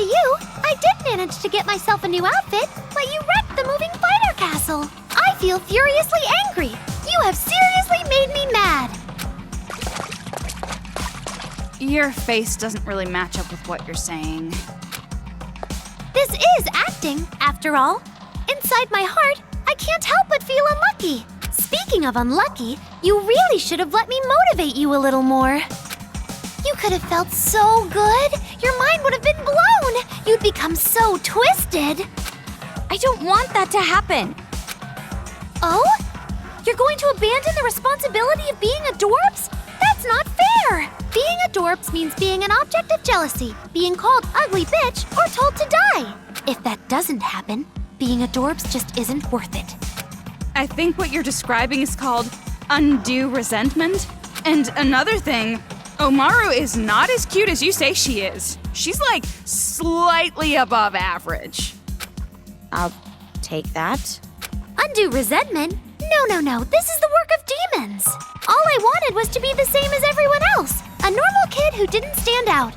to you, I did manage to get myself a new outfit, but you wrecked the moving fighter castle. I feel furiously angry. You have seriously made me mad. Your face doesn't really match up with what you're saying. This is acting, after all. Inside my heart, I can't help but feel unlucky. Speaking of unlucky, you really should have let me motivate you a little more. You could have felt so good. Your mind would have been blown. You'd become so twisted. I don't want that to happen. Oh? You're going to abandon the responsibility of being a dorps? That's not fair! Being a dorps means being an object of jealousy, being called ugly bitch, or told to die. If that doesn't happen, being a dorps just isn't worth it. I think what you're describing is called undue resentment. And another thing, Omaru is not as cute as you say she is. She's like slightly above average. I'll take that. Undue resentment? No. This is the work of demons. All I wanted was to be the same as everyone else. A normal kid who didn't stand out.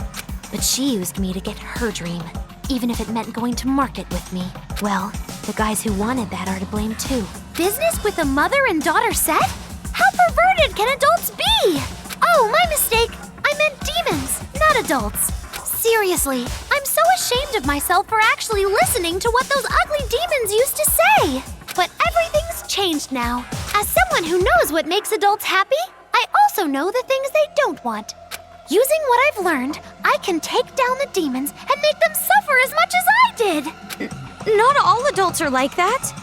But she used me to get her dream, even if it meant going to market with me. Well, the guys who wanted that are to blame too. Business with a mother and daughter set? How perverted can adults be? Oh, my mistake. I meant demons, not adults. Seriously, I'm so ashamed of myself for actually listening to what those ugly demons used to say. But everything's changed now. As someone who knows what makes adults happy, I also know the things they don't want. Using what I've learned, I can take down the demons and make them suffer as much as I did. Not all adults are like that.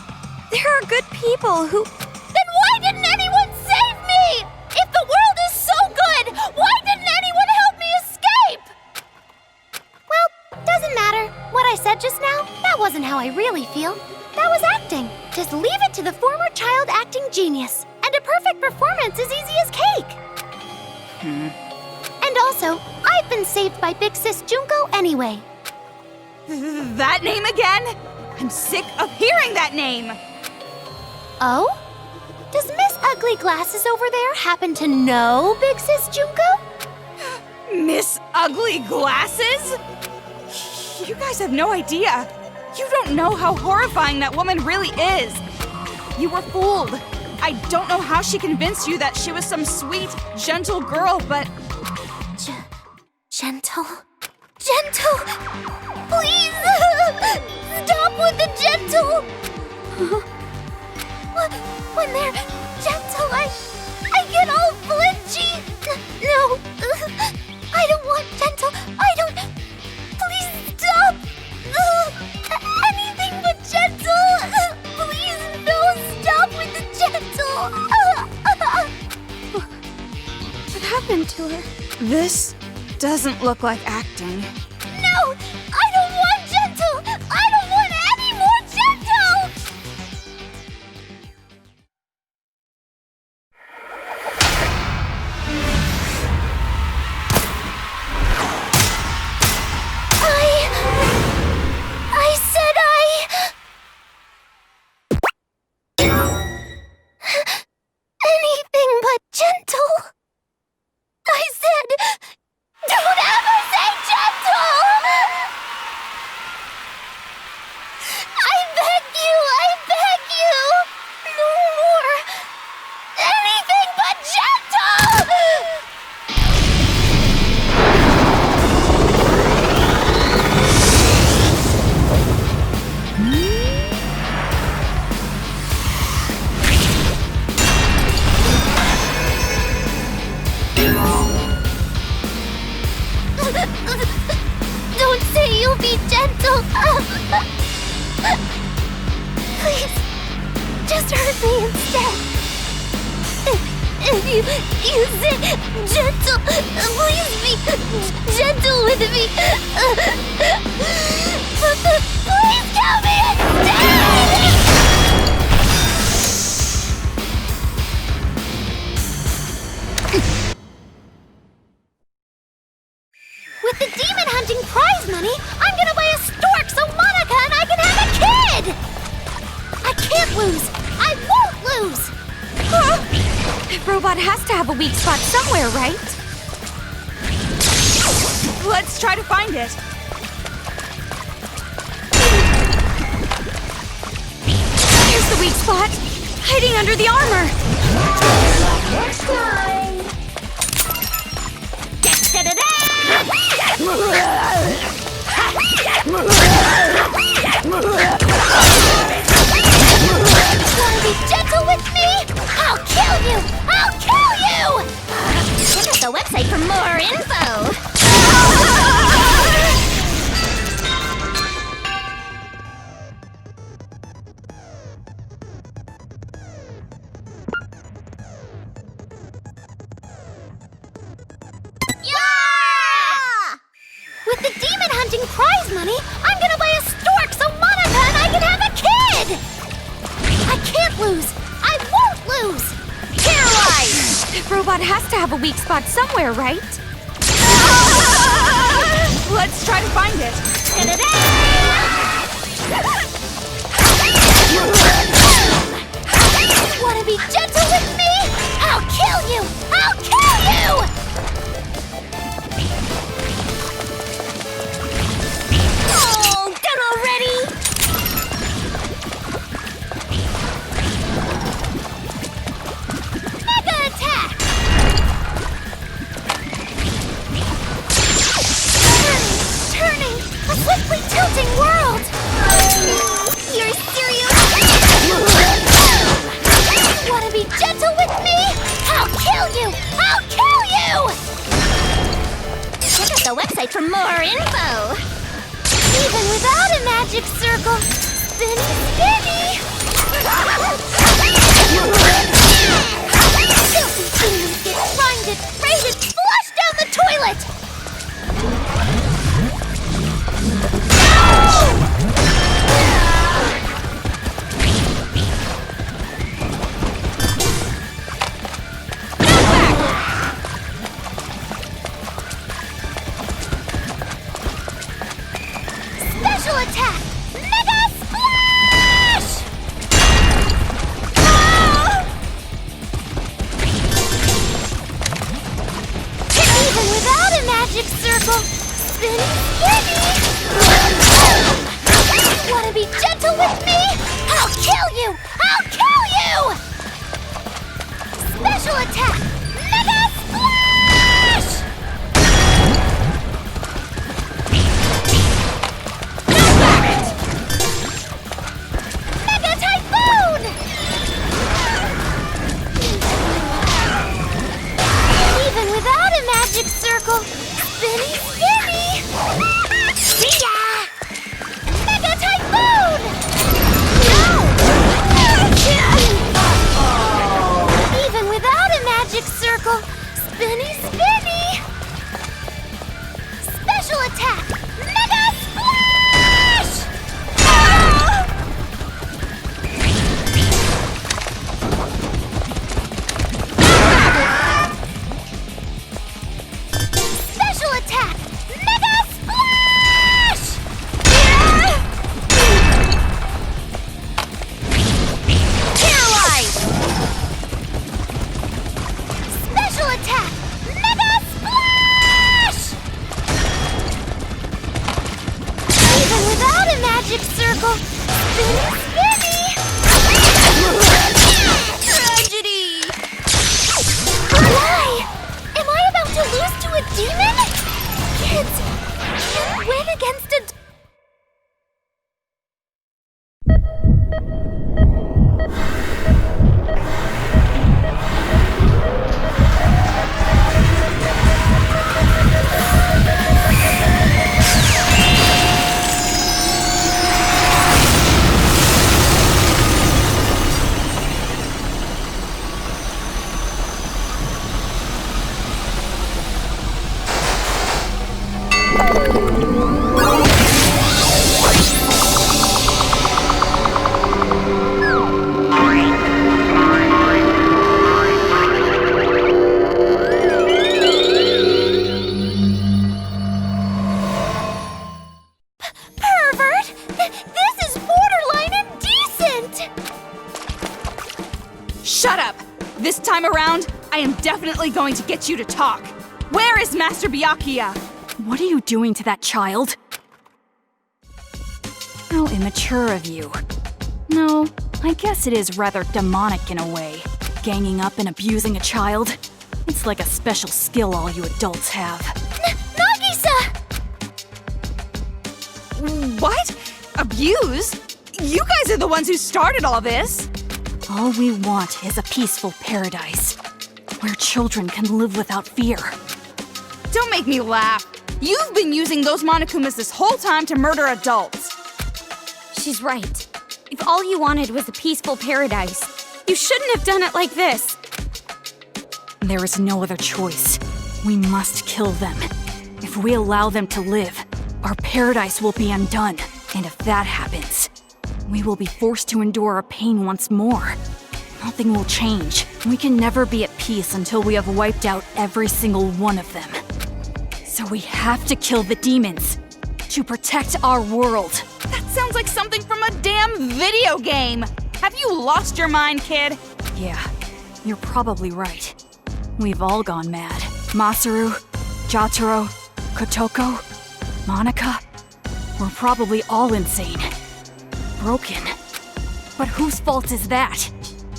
There are good people who... Then why didn't anyone save me? If the world is so good, why didn't anyone help me escape? Well, doesn't matter. What I said just now, that wasn't how I really feel. That was acting. Just leave it to the former child acting genius. And a perfect performance is easy as cake. And also, I've been saved by Big Sis Junko anyway. That name again? I'm sick of hearing that name! Oh? Does Miss Ugly Glasses over there happen to know Big Sis Junko? Miss Ugly Glasses? You guys have no idea. You don't know how horrifying that woman really is. You were fooled. I don't know how she convinced you that she was some sweet, gentle girl, but... Gentle? Gentle! Please! Stop with the gentle! When they're gentle, I get all flinchy! No! I don't want gentle! I don't... Please stop! Anything but gentle! Please, no! Stop with the gentle! What happened to her? This doesn't look like acting. No! I don't want gentle! I don't want any more gentle! I said anything but gentle. I said, don't ever say gentle! I beg you! No more! Anything but gentle! Don't say you'll be gentle. Please, just hurt me instead. If you say gentle, please be gentle with me. Please kill me instead! With the demon hunting prize money, I'm gonna buy a stork so Monica and I can have a kid! I can't lose! I won't lose! That robot has to have a weak spot somewhere, right? Let's try to find it. the weak spot! Hiding under the armor! Next time! Wanna be gentle with me? I'll kill you! I'll kill you! Check out the website for more info! Yeah! With the demon hunting prize money, I'm gonna buy a stork so Monica and I can have a kid! I can't lose! I won't lose! Paralyzed! That robot has to have a weak spot somewhere, right? Let's try to find it. Wanna be gentle with me? I'll kill you! I'll kill you! Oh, done already! Mega attack! Turning! A swiftly tilting world! You're serious? Wanna be gentle with me? I'll kill you! I'll kill you! Check out the website for more info! Even without a magic circle, spinny, spinny! Filthy demons get grinded, raided, flushed down the toilet! Special attack! Mega splash! Even without a magic circle, spinny, spinny! Wanna be gentle with me? I'll kill you! I'll kill you! Special attack! Mega splash! Mega typhoon! Even without a magic circle, spinny, spinny! See ya! Mega typhoon! No! Even without a magic circle, spinny, spinny! Special attack! Mega splash! Special attack! Mega splash! Paralyzed! Special attack! Mega splash! Even without a magic circle, spinny, spinny! Tragedy! Why? Am I about to lose to a demon? Kids can't win against a... Pervert! This is borderline indecent! Shut up! This time around, I am definitely going to get you to talk. Where is Master Byakuya? What are you doing to that child? How immature of you. No, I guess it is rather demonic in a way, ganging up and abusing a child. It's like a special skill all you adults have. Nagisa! What? Abuse? You guys are the ones who started all this! All we want is a peaceful paradise, where children can live without fear. Don't make me laugh. You've been using those Monokumas this whole time to murder adults. She's right. If all you wanted was a peaceful paradise, you shouldn't have done it like this. There is no other choice. We must kill them. If we allow them to live, our paradise will be undone. And if that happens, we will be forced to endure our pain once more. Nothing will change. We can never be at peace until we have wiped out every single one of them. So we have to kill the demons to protect our world. That sounds like something from a damn video game. Have you lost your mind, kid? Yeah, you're probably right. We've all gone mad. Masaru, Jotaro, Kotoko, Monica. We're probably all insane. Broken. But whose fault is that?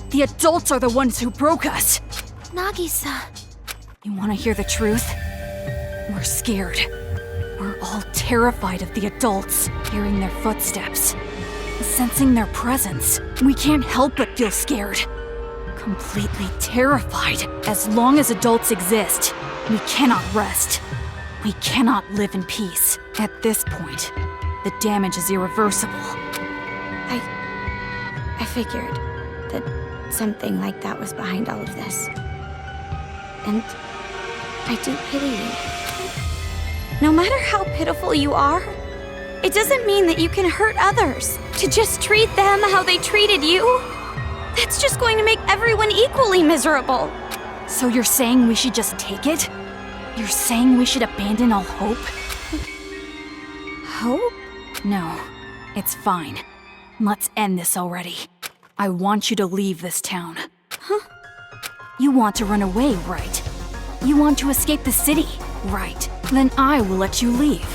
The adults are the ones who broke us. Nagisa. You want to hear the truth? We're scared. We're all terrified of the adults, hearing their footsteps, sensing their presence. We can't help but feel scared. Completely terrified. As long as adults exist, we cannot rest. We cannot live in peace. At this point, the damage is irreversible. I figured that something like that was behind all of this. And I do pity you. No matter how pitiful you are, it doesn't mean that you can hurt others. To just treat them how they treated you, that's just going to make everyone equally miserable. So you're saying we should just take it? You're saying we should abandon all hope? Hope? No, it's fine. Let's end this already. I want you to leave this town. Huh? You want to run away, right? You want to escape the city, right? Then I will let you leave.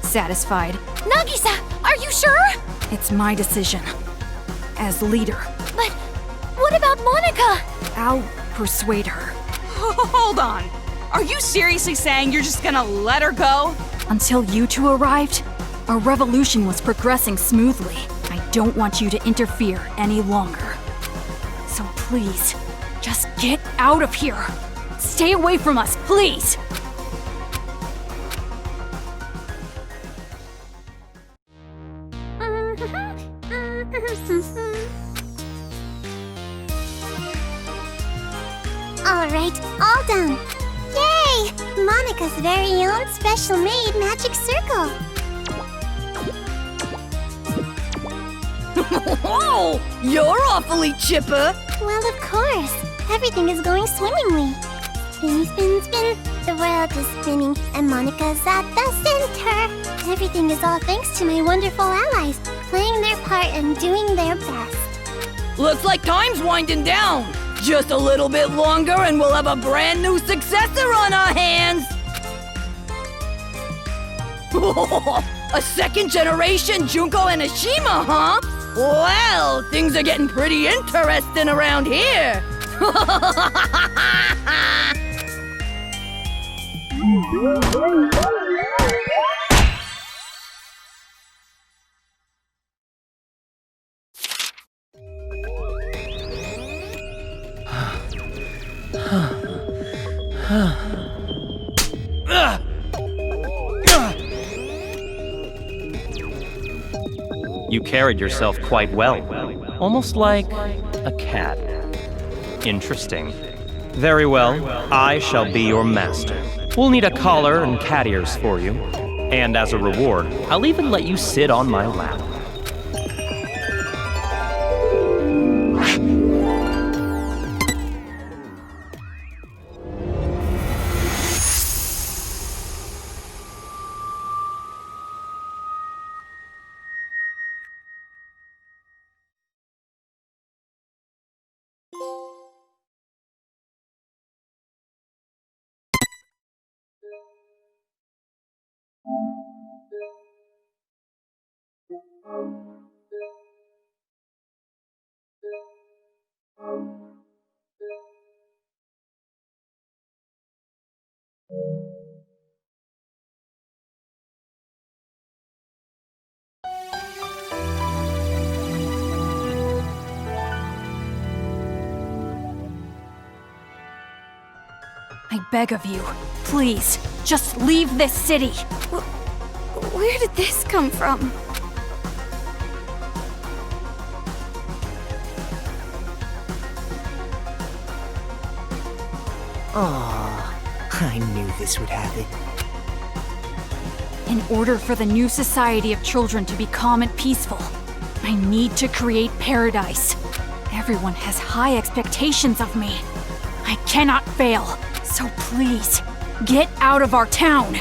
Satisfied? Nagisa, are you sure? It's my decision. As leader. But what about Monica? I'll persuade her. Hold on. Are you seriously saying you're just gonna let her go? Until you two arrived, our revolution was progressing smoothly. I don't want you to interfere any longer. So please, just get out of here. Stay away from us, please. Alright, all done. Yay! Monica's very own special made magic circle. Oh, you're awfully chipper. Well, of course. Everything is going swimmingly. Spin, spin, spin. The world is spinning, and Monica's at the center. Everything is all thanks to my wonderful allies, playing their part and doing their best. Looks like time's winding down. Just a little bit longer and we'll have a brand new successor on our hands. A second generation Junko and Ashima, huh? Well, things are getting pretty interesting around here. You carried yourself quite well, almost like a cat. Interesting. Very well, I shall be your master. We'll need a collar and cat ears for you. And as a reward, I'll even let you sit on my lap. I beg of you, please, just leave this city. Where did this come from? Aw, I knew this would happen. In order for the new society of children to be calm and peaceful, I need to create paradise. Everyone has high expectations of me. I cannot fail, so please, get out of our town.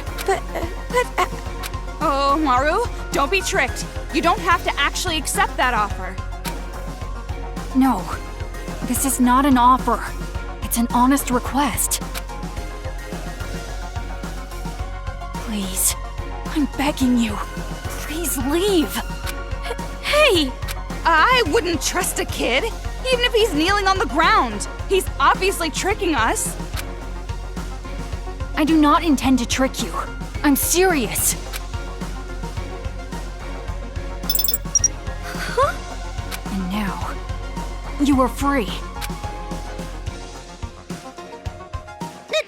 Oh, Maru, don't be tricked. You don't have to actually accept that offer. No, this is not an offer. It's an honest request. Please, I'm begging you. Please leave. Hey! I wouldn't trust a kid, even if he's kneeling on the ground. He's obviously tricking us. I do not intend to trick you. I'm serious. And now, you are free.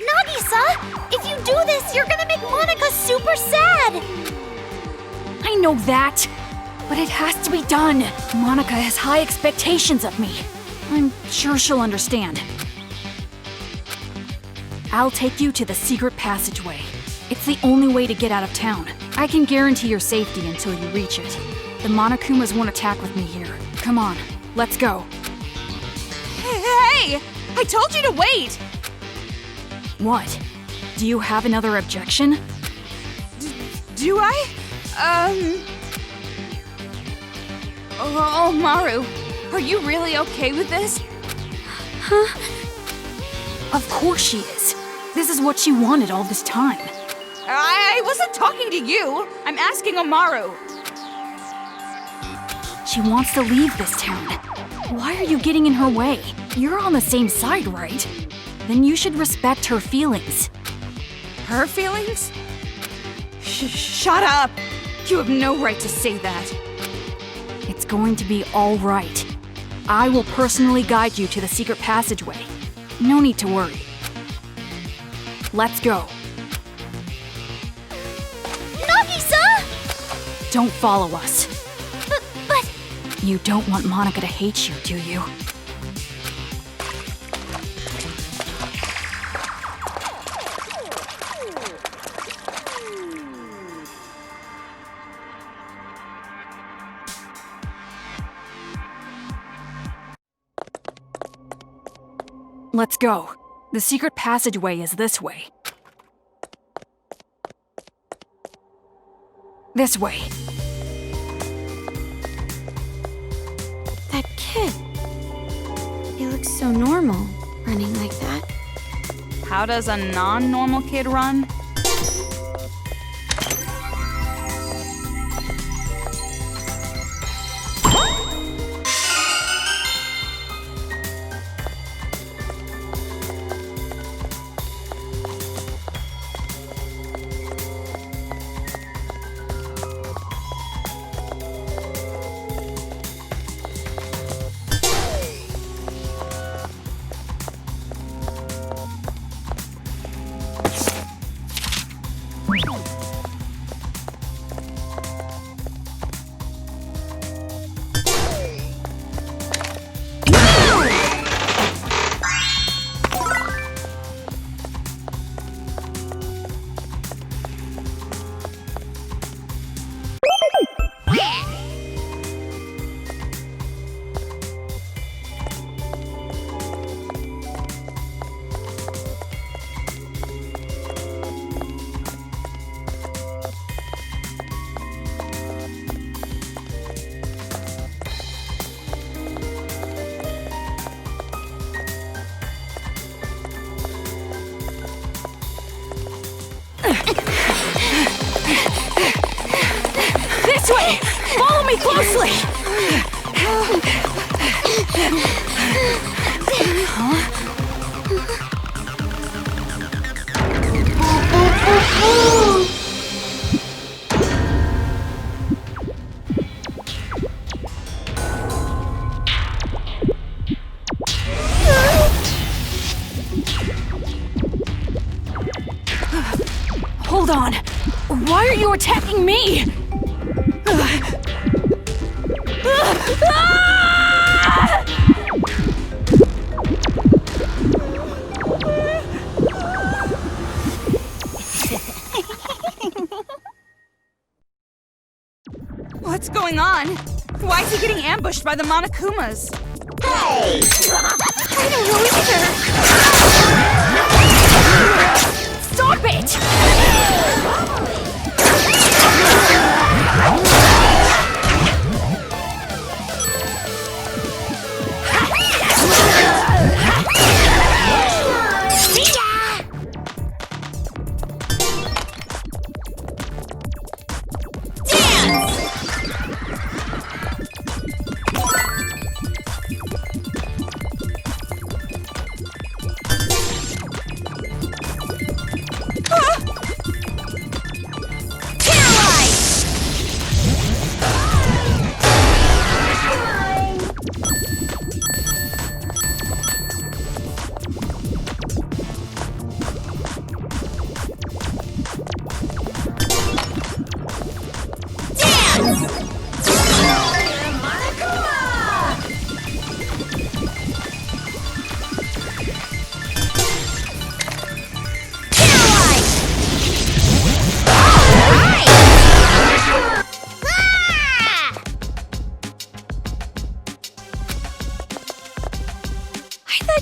Nagisa, if you do this, you're gonna make Monica super sad. I know that, but it has to be done. Monica has high expectations of me. I'm sure she'll understand. I'll take you to the secret passageway. It's the only way to get out of town. I can guarantee your safety until you reach it. The Monokumas won't attack with me here. Come on, let's go. Hey! I told you to wait! What? Do you have another objection? Do I? Oh, Maru, are you really okay with this? Huh? Of course she is. This is what she wanted all this time. I wasn't talking to you. I'm asking Amaru. She wants to leave this town. Why are you getting in her way? You're on the same side, right? Then you should respect her feelings. Her feelings? Shut up! You have no right to say that. It's going to be all right. I will personally guide you to the secret passageway. No need to worry. Let's go. Nagisa! Don't follow us. But... You don't want Monica to hate you, do you? Let's go. The secret passageway is this way. This way. That kid. He looks so normal, running like that. How does a non-normal kid run? This way! Follow me closely! Hold on. Why are you attacking me? What's going on? Why is he getting ambushed by the Monokumas? I don't know either. Stop it!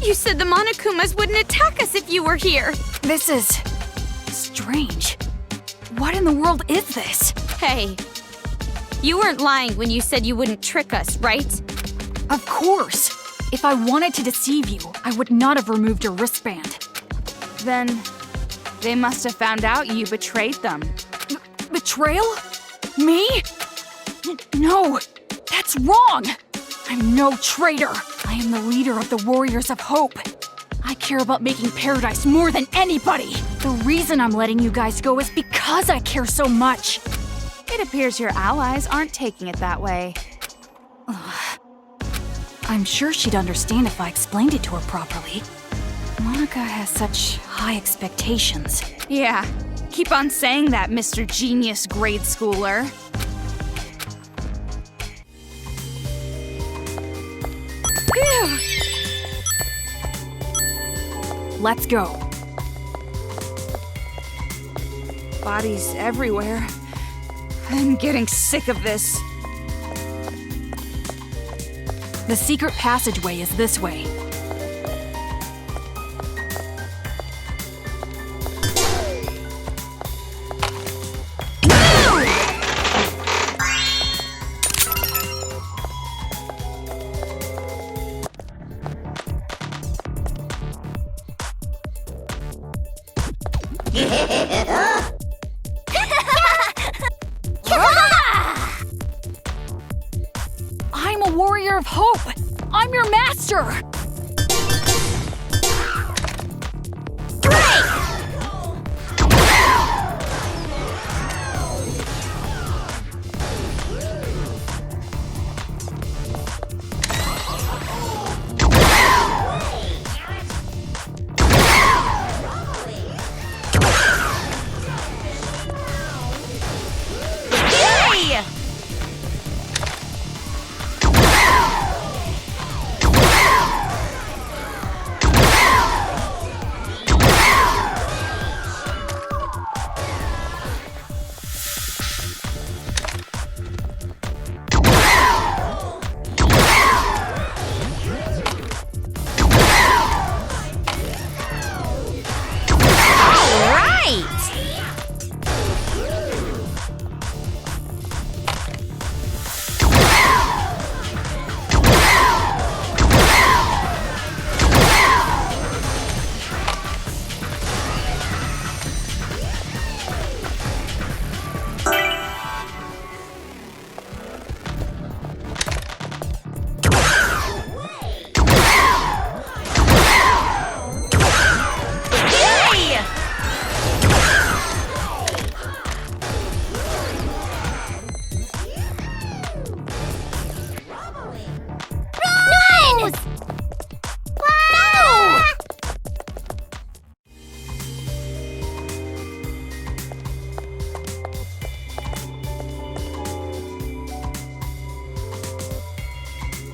You said the Monokumas wouldn't attack us if you were here. This is strange. What in the world is this? Hey, you weren't lying when you said you wouldn't trick us, right? Of course. If I wanted to deceive you, I would not have removed your wristband. Then they must have found out you betrayed them. Betrayal? Me? No, that's wrong. I'm no traitor. I am the leader of the Warriors of Hope. I care about making paradise more than anybody. The reason I'm letting you guys go is because I care so much. It appears your allies aren't taking it that way. Ugh. I'm sure she'd understand if I explained it to her properly. Monica has such high expectations. Yeah, keep on saying that, Mr. Genius grade schooler. Let's go. Bodies everywhere. I'm getting sick of this. The secret passageway is this way. I'm a warrior of hope! I'm your master!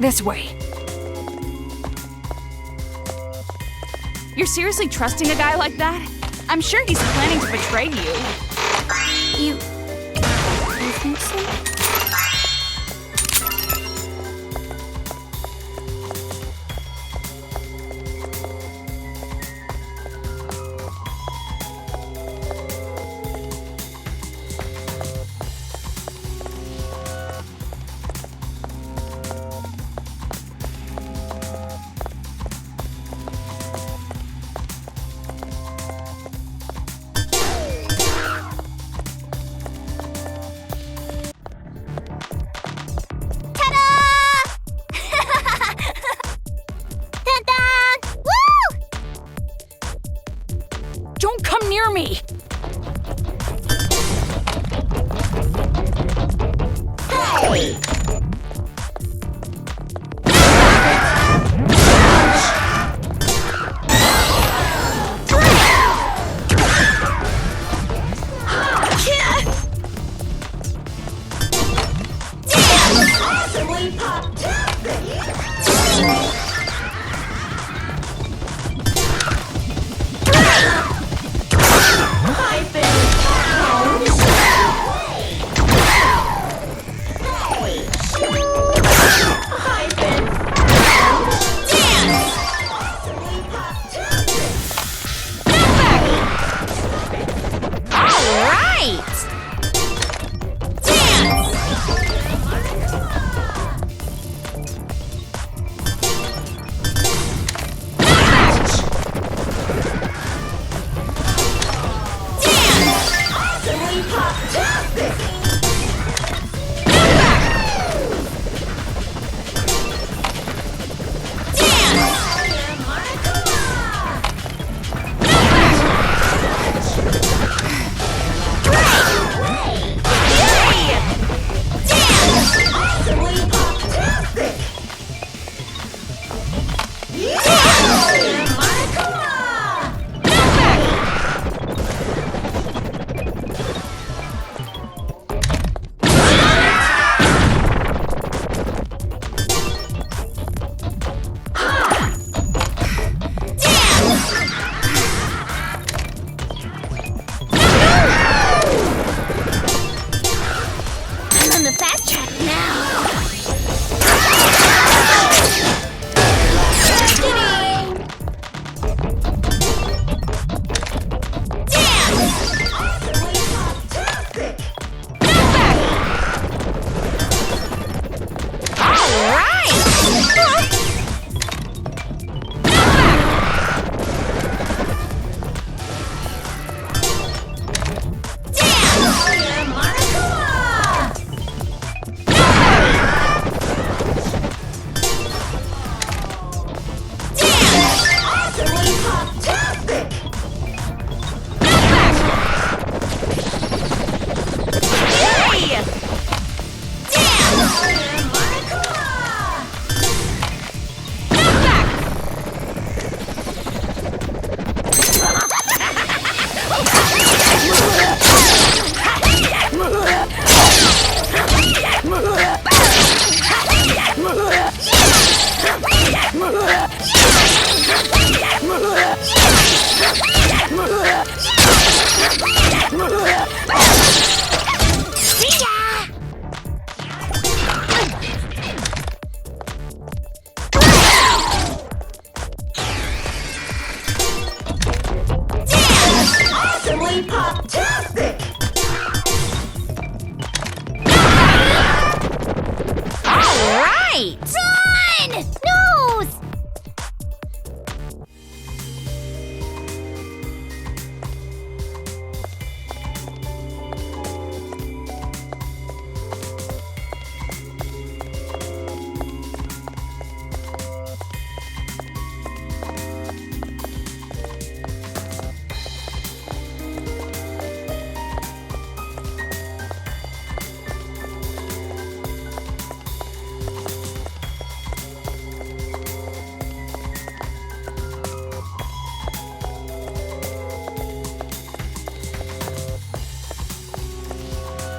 This way. You're seriously trusting a guy like that? I'm sure he's planning to betray you. You think so? Ta-da! Woo! Don't come near me!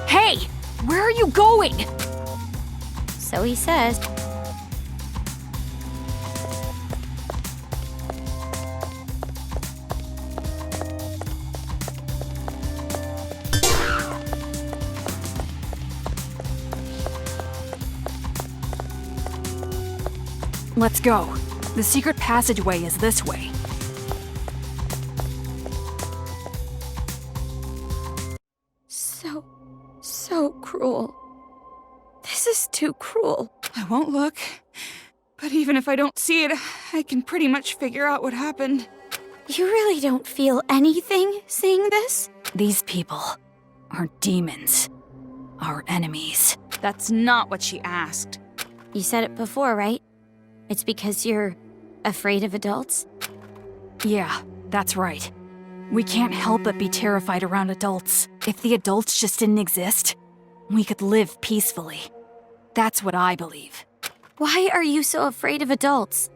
Hey! Where are you going? So he says. Let's go. The secret passageway is this way. So cruel. This is too cruel. I won't look. But even if I don't see it, I can pretty much figure out what happened. You really don't feel anything seeing this? These people are demons. Our enemies. That's not what she asked. You said it before, right? It's because you're afraid of adults? Yeah, that's right. We can't help but be terrified around adults. If the adults just didn't exist, we could live peacefully. That's what I believe. Why are you so afraid of adults?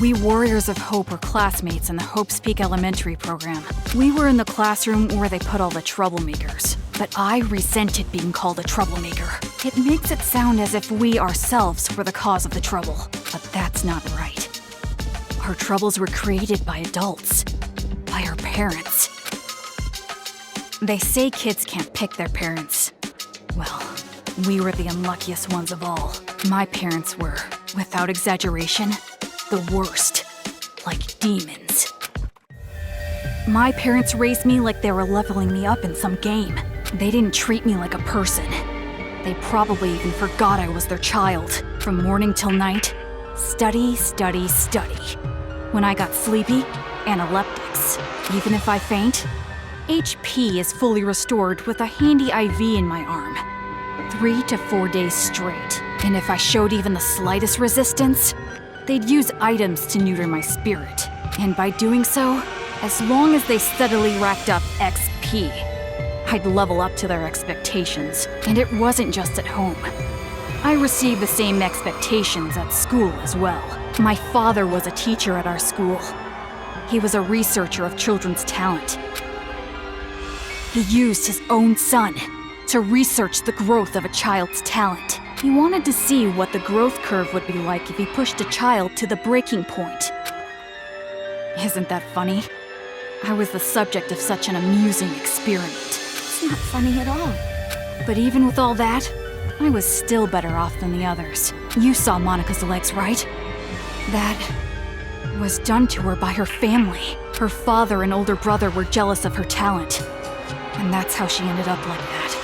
We Warriors of Hope were classmates in the Hope's Peak Elementary program. We were in the classroom where they put all the troublemakers. But I resented being called a troublemaker. It makes it sound as if we ourselves were the cause of the trouble. But that's not right. Our troubles were created by adults. By our parents. They say kids can't pick their parents. Well, we were the unluckiest ones of all. My parents were, without exaggeration, the worst. Like demons. My parents raised me like they were leveling me up in some game. They didn't treat me like a person. They probably even forgot I was their child. From morning till night, study, study, study. When I got sleepy, analeptics. Even if I faint, HP is fully restored with a handy IV in my arm. 3 to 4 days straight. And if I showed even the slightest resistance, they'd use items to neuter my spirit. And by doing so, as long as they steadily racked up XP, I'd level up to their expectations. And it wasn't just at home. I received the same expectations at school as well. My father was a teacher at our school. He was a researcher of children's talent. He used his own son to research the growth of a child's talent. He wanted to see what the growth curve would be like if he pushed a child to the breaking point. Isn't that funny? I was the subject of such an amusing experiment. It's not funny at all. But even with all that, I was still better off than the others. You saw Monica's legs, right? That was done to her by her family. Her father and older brother were jealous of her talent. And that's how she ended up like that.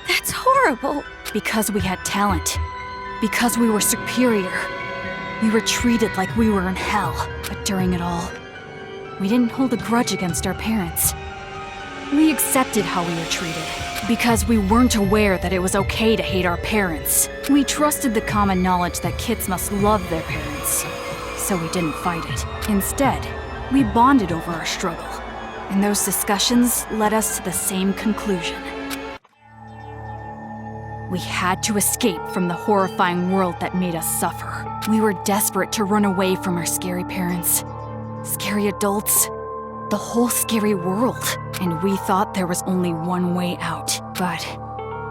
That's horrible. Because we had talent. Because we were superior. We were treated like we were in hell. But during it all, we didn't hold a grudge against our parents. We accepted how we were treated. Because we weren't aware that it was okay to hate our parents. We trusted the common knowledge that kids must love their parents. So we didn't fight it. Instead, we bonded over our struggle. And those discussions led us to the same conclusion. We had to escape from the horrifying world that made us suffer. We were desperate to run away from our scary parents, scary adults, the whole scary world. And we thought there was only one way out. But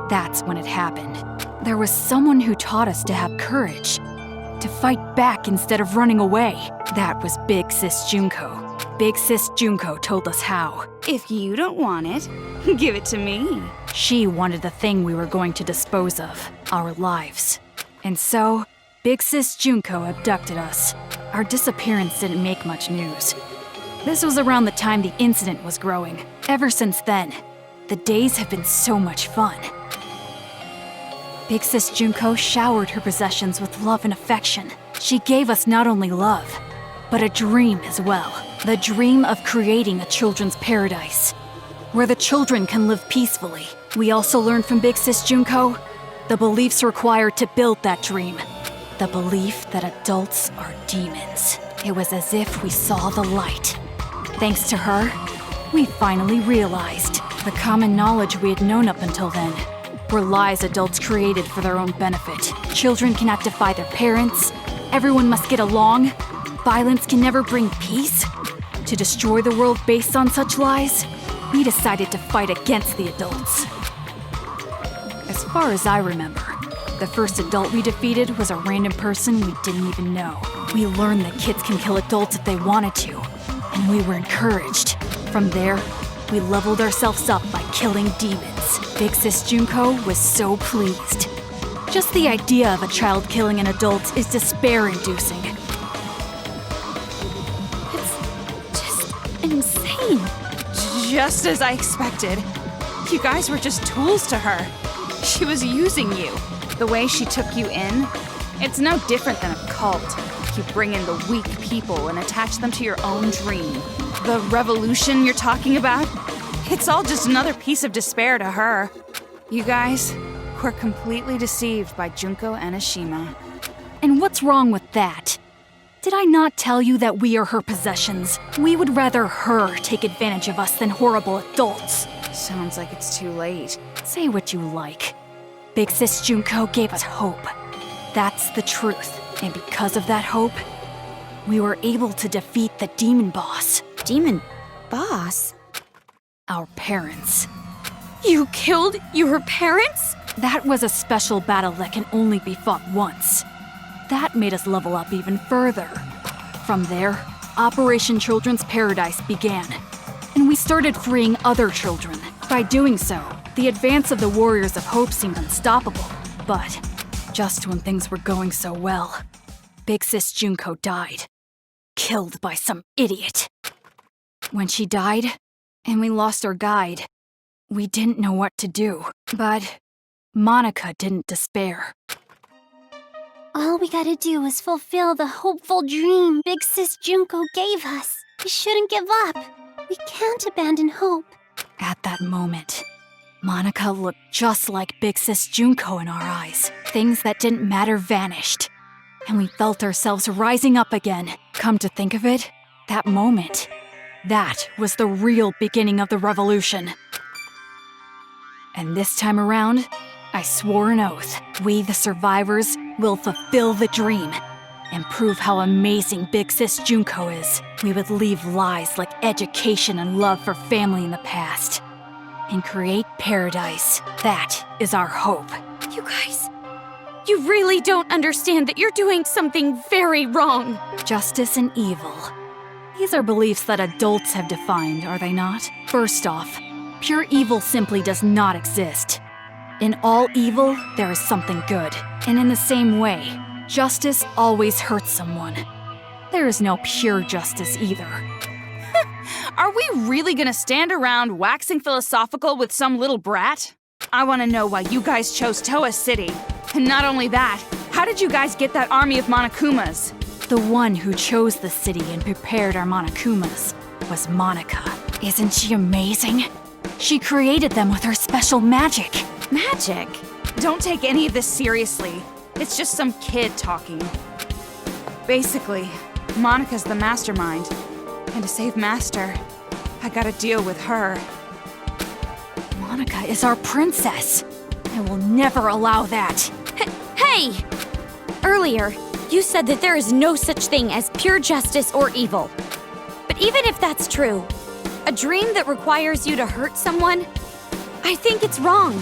that's when it happened. There was someone who taught us to have courage, to fight back instead of running away. That was Big Sis Junko. Big Sis Junko told us how. If you don't want it, give it to me. She wanted the thing we were going to dispose of, our lives. And so, Big Sis Junko abducted us. Our disappearance didn't make much news. This was around the time the incident was growing. Ever since then, the days have been so much fun. Big Sis Junko showered her possessions with love and affection. She gave us not only love, but a dream as well. The dream of creating a children's paradise, where the children can live peacefully. We also learned from Big Sis Junko the beliefs required to build that dream. The belief that adults are demons. It was as if we saw the light. Thanks to her, we finally realized the common knowledge we had known up until then were lies adults created for their own benefit. Children cannot defy their parents. Everyone must get along. Violence can never bring peace. To destroy the world based on such lies, we decided to fight against the adults. As far as I remember, the first adult we defeated was a random person we didn't even know. We learned that kids can kill adults if they wanted to, and we were encouraged. From there, we leveled ourselves up by killing demons. Big Sis Junko was so pleased. Just the idea of a child killing an adult is despair-inducing. It's just insane. Just as I expected. You guys were just tools to her. She was using you. The way she took you in, it's no different than a cult. You bring in the weak people and attach them to your own dream. The revolution you're talking about, it's all just another piece of despair to her. You guys were completely deceived by Junko and Ashima. And what's wrong with that? Did I not tell you that we are her possessions? We would rather her take advantage of us than horrible adults. Sounds like it's too late. Say what you like. Big Sis Junko gave us hope. That's the truth. And because of that hope, we were able to defeat the demon boss. Demon boss? Our parents. You killed your parents? That was a special battle that can only be fought once. That made us level up even further. From there, Operation Children's Paradise began, and we started freeing other children. By doing so, the advance of the Warriors of Hope seemed unstoppable. But just when things were going so well, Big Sis Junko died. Killed by some idiot. When she died, and we lost our guide, we didn't know what to do. But Monica didn't despair. All we gotta do is fulfill the hopeful dream Big Sis Junko gave us. We shouldn't give up. We can't abandon hope. At that moment, Monica looked just like Big Sis Junko in our eyes. Things that didn't matter vanished, and we felt ourselves rising up again. Come to think of it, that moment, that was the real beginning of the revolution. And this time around, I swore an oath. We, the survivors, will fulfill the dream and prove how amazing Big Sis Junko is. We would leave lies like education and love for family in the past and create paradise. That is our hope. You guys, you really don't understand that you're doing something very wrong. Justice and evil. These are beliefs that adults have defined, are they not? First off, pure evil simply does not exist. In all evil, there is something good. And in the same way, justice always hurts someone. There is no pure justice either. Are we really gonna stand around waxing philosophical with some little brat? I wanna know why you guys chose Toa City. And not only that, how did you guys get that army of Monokumas? The one who chose the city and prepared our Monokumas was Monica. Isn't she amazing? She created them with her special magic. Magic? Don't take any of this seriously. It's just some kid talking. Basically, Monica's the mastermind. And to save Master, I gotta deal with her. Monica is our princess. I will never allow that. Hey! Earlier, you said that there is no such thing as pure justice or evil. But even if that's true, a dream that requires you to hurt someone, I think it's wrong.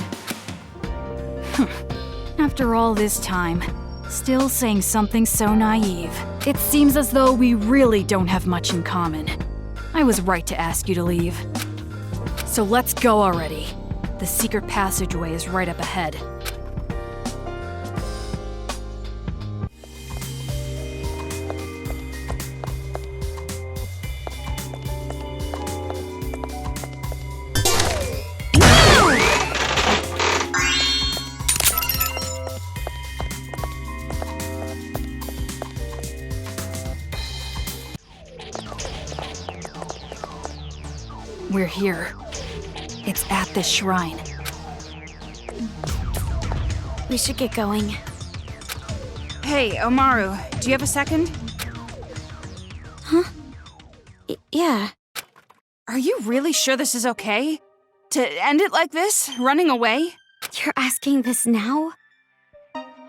After all this time, still saying something so naive. It seems as though we really don't have much in common. I was right to ask you to leave. So let's go already. The secret passageway is right up ahead. We're here. It's at this shrine. We should get going. Hey, Omaru, do you have a second? Huh? Yeah. Are you really sure this is okay? To end it like this, running away? You're asking this now?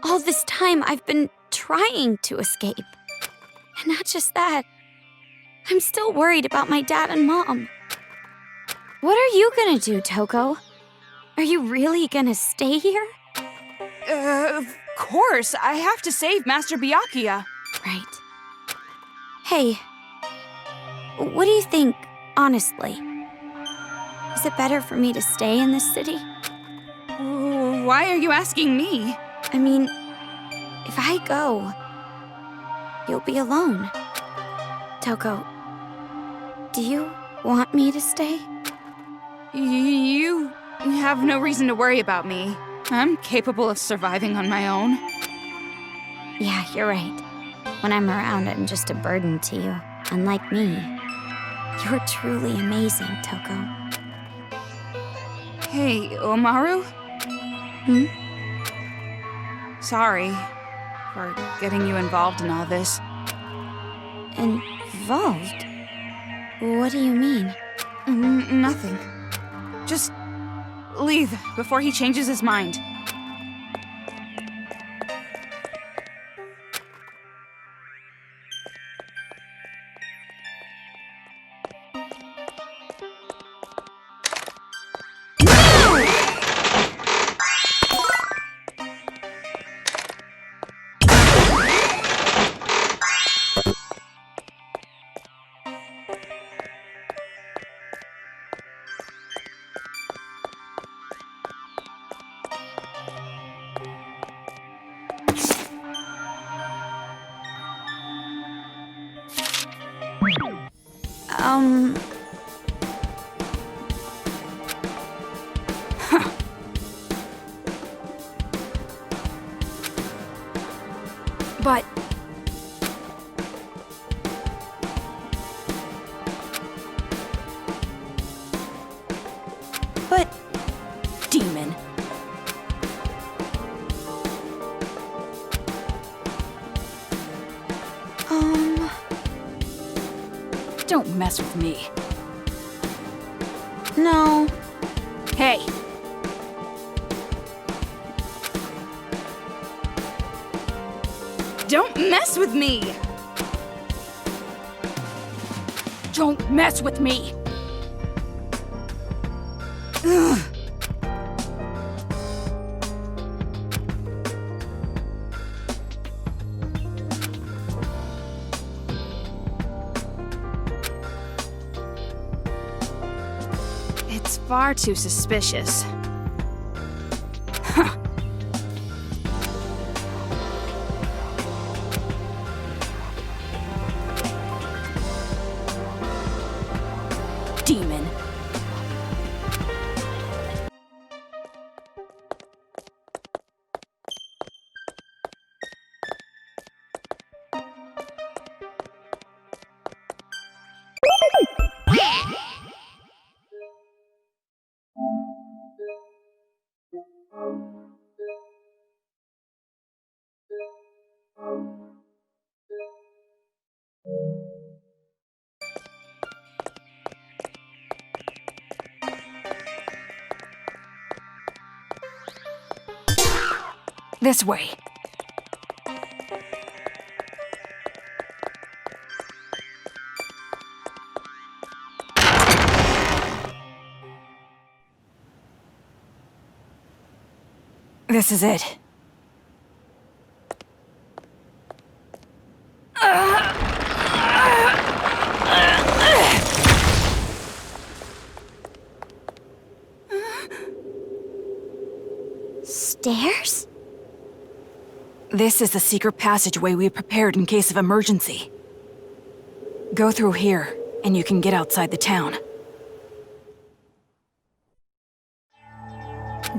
All this time I've been trying to escape. And not just that. I'm still worried about my dad and mom. What are you gonna do, Toko? Are you really gonna stay here? Of course. I have to save Master Byakuya. Right. Hey, what do you think, honestly? Is it better for me to stay in this city? Why are you asking me? I mean, if I go, you'll be alone. Toko, do you want me to stay? You have no reason to worry about me. I'm capable of surviving on my own. Yeah, you're right. When I'm around, I'm just a burden to you. Unlike me. You're truly amazing, Toko. Hey, Omaru? Hmm? Sorry for getting you involved in all this. Involved? What do you mean? Nothing. Just leave before he changes his mind. But demon. Don't mess with me. No. Hey, Don't mess with me! don't mess with me. It's far too suspicious. Demon. This way. This is it. Stairs? This is the secret passageway we prepared in case of emergency. Go through here, and you can get outside the town.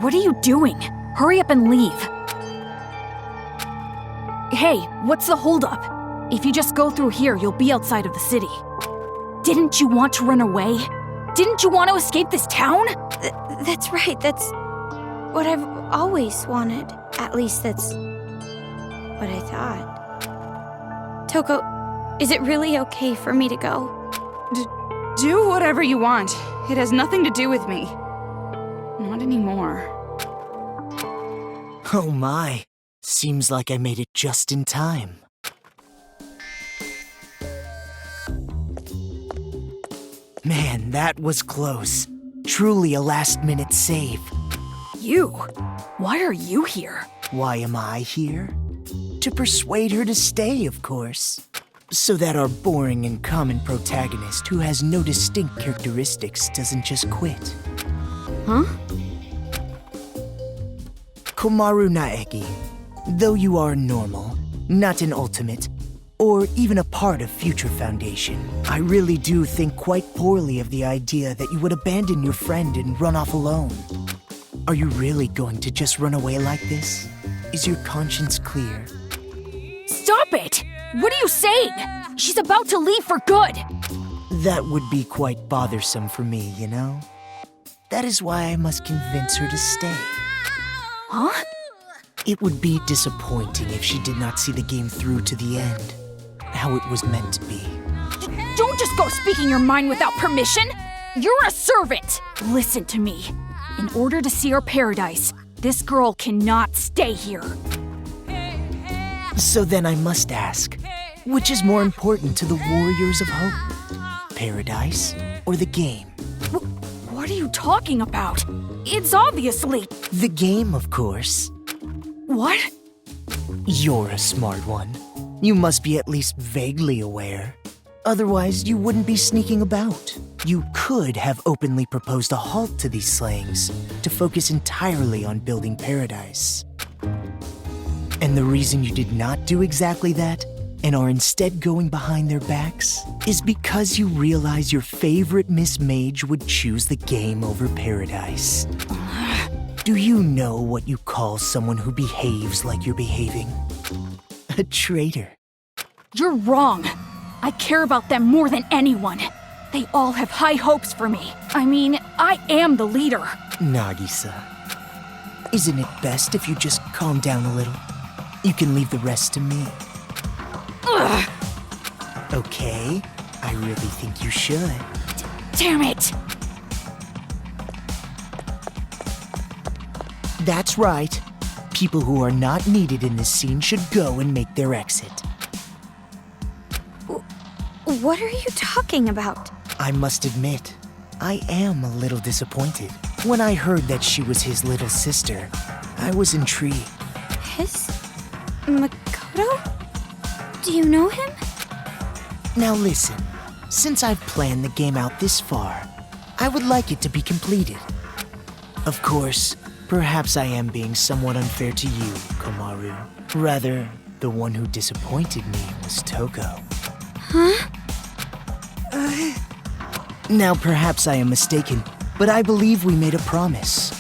What are you doing? Hurry up and leave. Hey, what's the holdup? If you just go through here, you'll be outside of the city. Didn't you want to run away? Didn't you want to escape this town? That's right, that's what I've always wanted. At least that's what I thought. Toko, is it really okay for me to go? Do whatever you want. It has nothing to do with me. Not anymore. Oh my. Seems like I made it just in time. Man, that was close. Truly a last-minute save. You? Why are you here? Why am I here? To persuade her to stay, of course. So that our boring and common protagonist who has no distinct characteristics doesn't just quit. Huh? Komaru Naegi, Though you are normal, not an ultimate, or even a part of Future Foundation, I really do think quite poorly of the idea that you would abandon your friend and run off alone. Are you really going to just run away like this? Is your conscience clear? Stop it! What are you saying? She's about to leave for good! That would be quite bothersome for me, you know? That is why I must convince her to stay. Huh? It would be disappointing if she did not see the game through to the end, how it was meant to be. Don't just go speaking your mind without permission! You're a servant! Listen to me. In order to see our paradise, this girl cannot stay here. So then I must ask, which is more important to the Warriors of Hope? Paradise or the game? What are you talking about? It's obviously... The game, of course. What? You're a smart one. You must be at least vaguely aware. Otherwise, you wouldn't be sneaking about. You could have openly proposed a halt to these slayings to focus entirely on building paradise. And the reason you did not do exactly that, and are instead going behind their backs, is because you realize your favorite Miss Mage would choose the game over paradise. Do you know what you call someone who behaves like you're behaving? A traitor. You're wrong. I care about them more than anyone. They all have high hopes for me. I mean, I am the leader. Nagisa, isn't it best if you just calm down a little? You can leave the rest to me. Ugh. Okay, I really think you should. Damn it! That's right. People who are not needed in this scene should go and make their exit. What are you talking about? I must admit, I am a little disappointed. When I heard that she was his little sister, I was intrigued. His? Makoto? Do you know him? Now listen, since I've planned the game out this far, I would like it to be completed. Of course, perhaps I am being somewhat unfair to you, Komaru. Rather, the one who disappointed me was Toko. Huh? Now perhaps I am mistaken, but I believe we made a promise.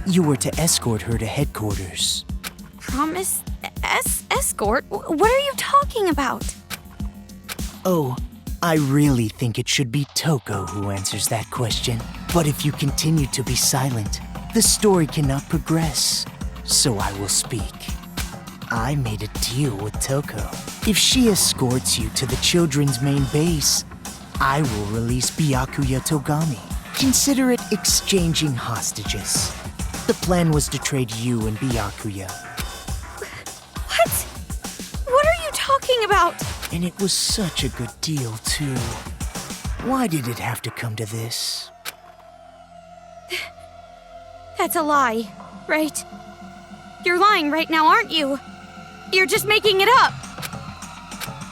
You were to escort her to headquarters. Promise? Escort? What are you talking about? Oh, I really think it should be Toko who answers that question. But if you continue to be silent, the story cannot progress. So I will speak. I made a deal with Toko. If she escorts you to the children's main base, I will release Byakuya Togami. Consider it exchanging hostages. The plan was to trade you and Byakuya. What? What are you talking about? And it was such a good deal, too. Why did it have to come to this? That's a lie, right? You're lying right now, aren't you? You're just making it up.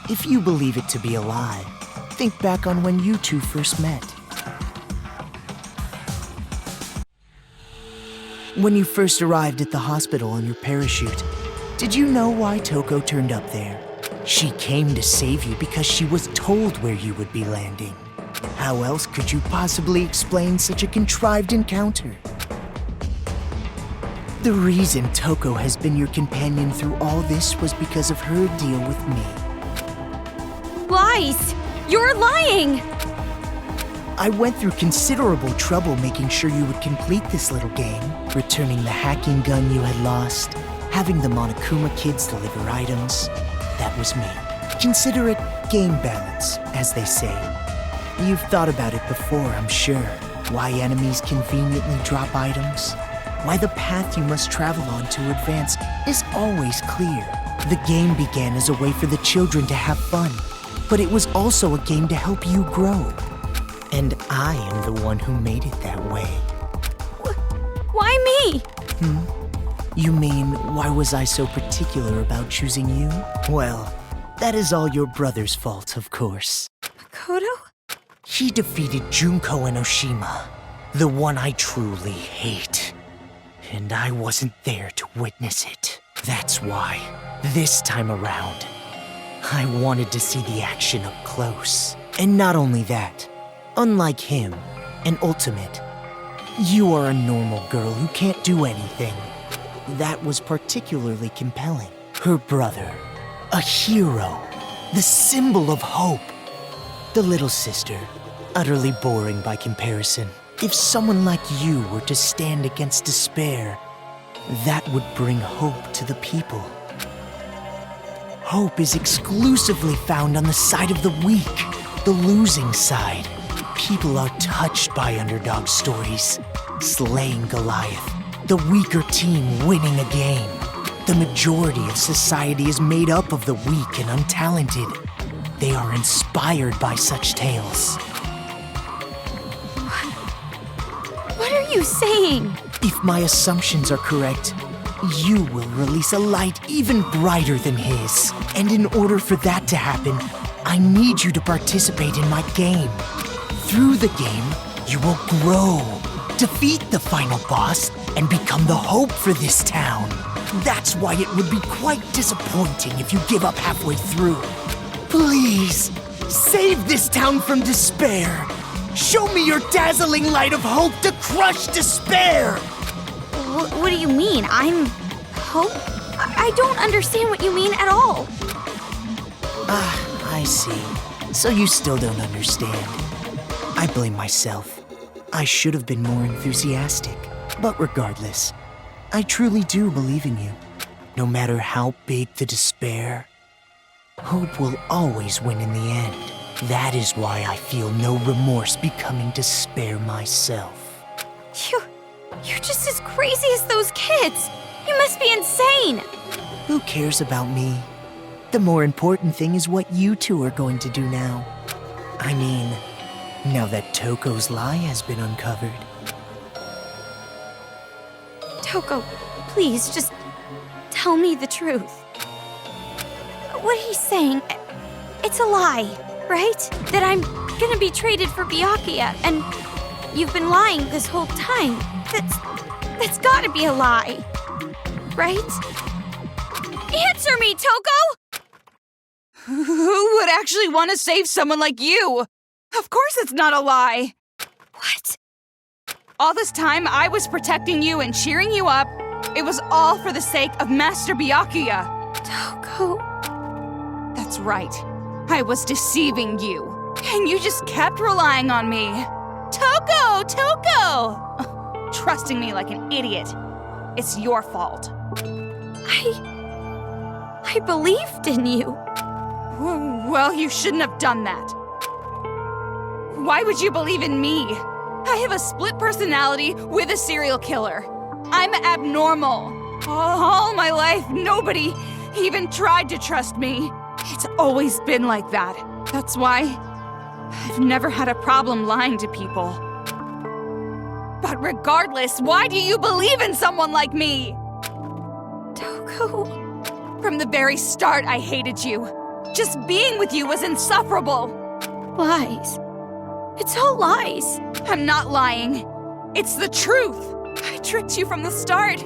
If you believe it to be a lie, think back on when you two first met. When you first arrived at the hospital on your parachute, did you know why Toko turned up there? She came to save you because she was told where you would be landing. How else could you possibly explain such a contrived encounter? The reason Toko has been your companion through all this was because of her deal with me. Lies! You're lying! I went through considerable trouble making sure you would complete this little game, returning the hacking gun you had lost, having the Monokuma kids deliver items. That was me. Consider it game balance, as they say. You've thought about it before, I'm sure. Why enemies conveniently drop items? Why the path you must travel on to advance is always clear. The game began as a way for the children to have fun, but it was also a game to help you grow. And I am the one who made it that way. Why me? You mean, why was I so particular about choosing you? Well, that is all your brother's fault, of course. Makoto? He defeated Junko and Oshima, the one I truly hate. And I wasn't there to witness it. That's why, this time around, I wanted to see the action up close. And not only that, unlike him, an ultimate, you are a normal girl who can't do anything. That was particularly compelling. Her brother, a hero, the symbol of hope. The little sister, utterly boring by comparison. If someone like you were to stand against despair, that would bring hope to the people. Hope is exclusively found on the side of the weak, the losing side. People are touched by underdog stories, slaying Goliath, the weaker team winning a game. The majority of society is made up of the weak and untalented. They are inspired by such tales. What are you saying? If my assumptions are correct, you will release a light even brighter than his. And in order for that to happen, I need you to participate in my game. Through the game, you will grow, defeat the final boss, and become the hope for this town. That's why it would be quite disappointing if you give up halfway through. Please, save this town from despair. Show me your dazzling light of hope to crush despair. What do you mean? I'm hope? I don't understand what you mean at all. I see. So you still don't understand. I blame myself. I should have been more enthusiastic. But regardless, I truly do believe in you. No matter how big the despair, hope will always win in the end. That is why I feel no remorse becoming despair myself. You're just as crazy as those kids. You must be insane. Who cares about me? The more important thing is what you two are going to do now. I mean, now that Toko's lie has been uncovered. Toko, please, just tell me the truth. What he's saying, it's a lie, right? That I'm gonna be traded for Byakuya, and you've been lying this whole time. That's gotta be a lie, right? Answer me, Toko! Who would actually want to save someone like you? Of course it's not a lie. What? All this time I was protecting you and cheering you up. It was all for the sake of Master Byakuya. Toko... That's right. I was deceiving you. And you just kept relying on me. Toko! Toko! Trusting me like an idiot. It's your fault. I believed in you. Well, you shouldn't have done that. Why would you believe in me? I have a split personality with a serial killer. I'm abnormal. All my life, nobody even tried to trust me. It's always been like that. That's why I've never had a problem lying to people. But regardless, why do you believe in someone like me? Toko... From the very start, I hated you. Just being with you was insufferable. Lies. It's all lies. I'm not lying. It's the truth. I tricked you from the start.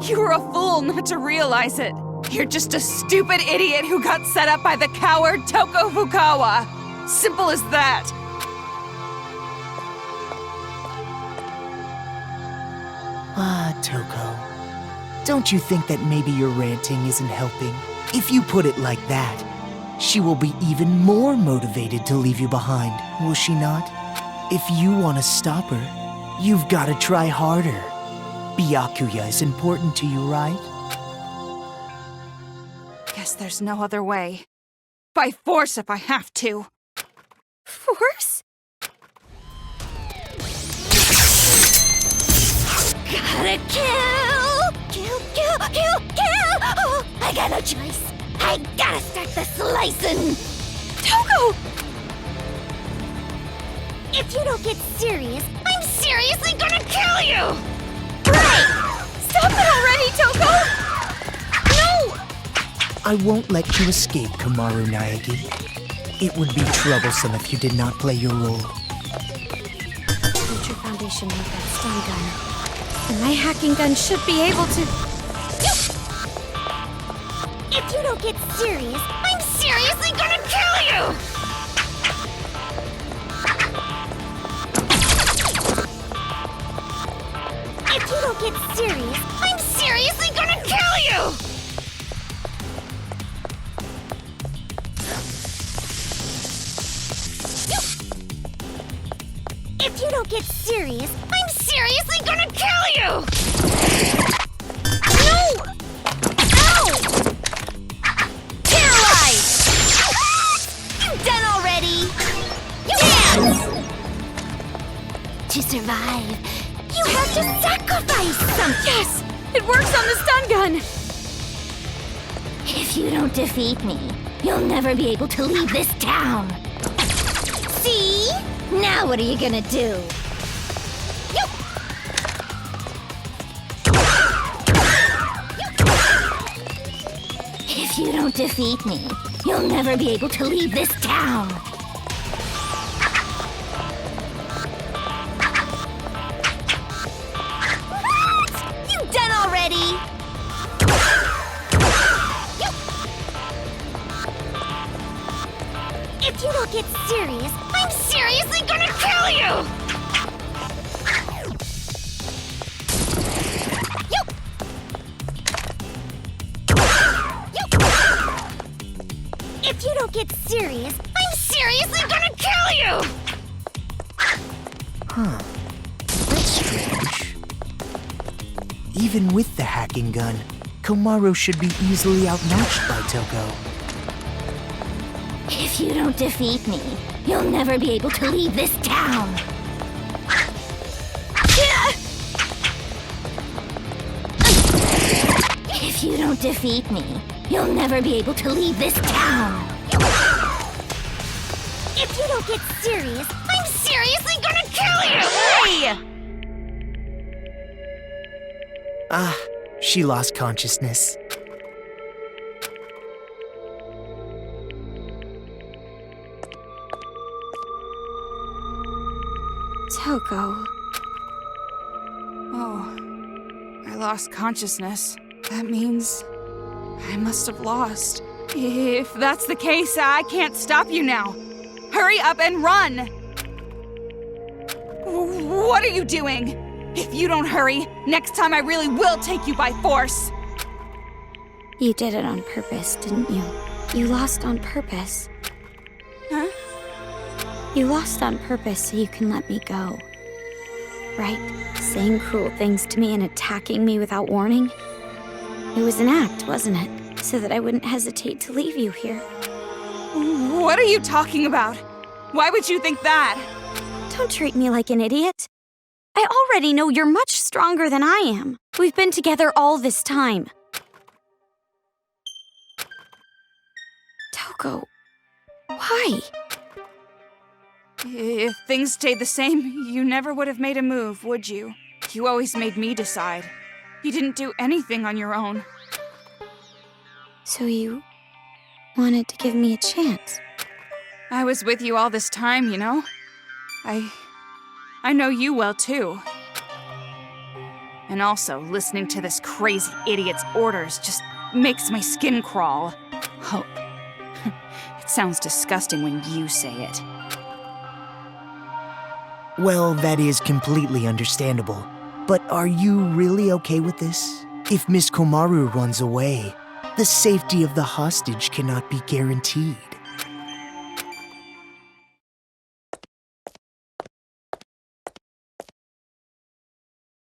You were a fool not to realize it. You're just a stupid idiot who got set up by the coward Toko Fukawa. Simple as that. Ah, Toko. Don't you think that maybe your ranting isn't helping? If you put it like that, she will be even more motivated to leave you behind, will she not? If you want to stop her, you've got to try harder. Byakuya is important to you, right? Guess there's no other way. By force if I have to. Force? Gotta kill! Kill! Oh, I got no choice. I gotta start the slicing! Toko! If you don't get serious, I'm seriously gonna kill you! Stop it already, Toko! No! I won't let you escape, Kamaru Naegi. It would be troublesome if you did not play your role. Future Foundation made that stun gun. And my hacking gun should be able to... get serious, I'm seriously gonna kill you! If you don't get serious, I'm seriously gonna kill you! If you don't get serious, I'm seriously gonna kill you! No! Ow! Paralyzed! I'm done already! Dance! To survive, you have to sacrifice something! Yes! It works on the stun gun! If you don't defeat me, you'll never be able to leave this town. See? Now what are you gonna do? If you don't defeat me, you'll never be able to leave this town. What? You done already? If you don't get serious, I'm seriously gonna kill you! If you don't get serious, I'm seriously gonna kill you! Huh. That's strange. Even with the hacking gun, Komaru should be easily outmatched by Toko. If you don't defeat me, you'll never be able to leave this town. If you don't defeat me, you'll never be able to leave this town. If you don't get serious, I'm seriously gonna kill you! Hey! Ah, she lost consciousness. Toko. Oh, I lost consciousness. That means I must have lost. If that's the case, I can't stop you now. Hurry up and run! What are you doing? If you don't hurry, next time I really will take you by force. You did it on purpose, didn't you? You lost on purpose. Huh? You lost on purpose so you can let me go. Right? Saying cruel things to me and attacking me without warning? It was an act, wasn't it? So that I wouldn't hesitate to leave you here. What are you talking about? Why would you think that? Don't treat me like an idiot. I already know you're much stronger than I am. We've been together all this time. Toko, why? If things stayed the same, you never would have made a move, would you? You always made me decide. You didn't do anything on your own. So you wanted to give me a chance? I was with you all this time, you know? I know you well, too. And also, listening to this crazy idiot's orders just makes my skin crawl. Oh, it sounds disgusting when you say it. Well, that is completely understandable. But are you really okay with this? If Miss Komaru runs away, the safety of the hostage cannot be guaranteed.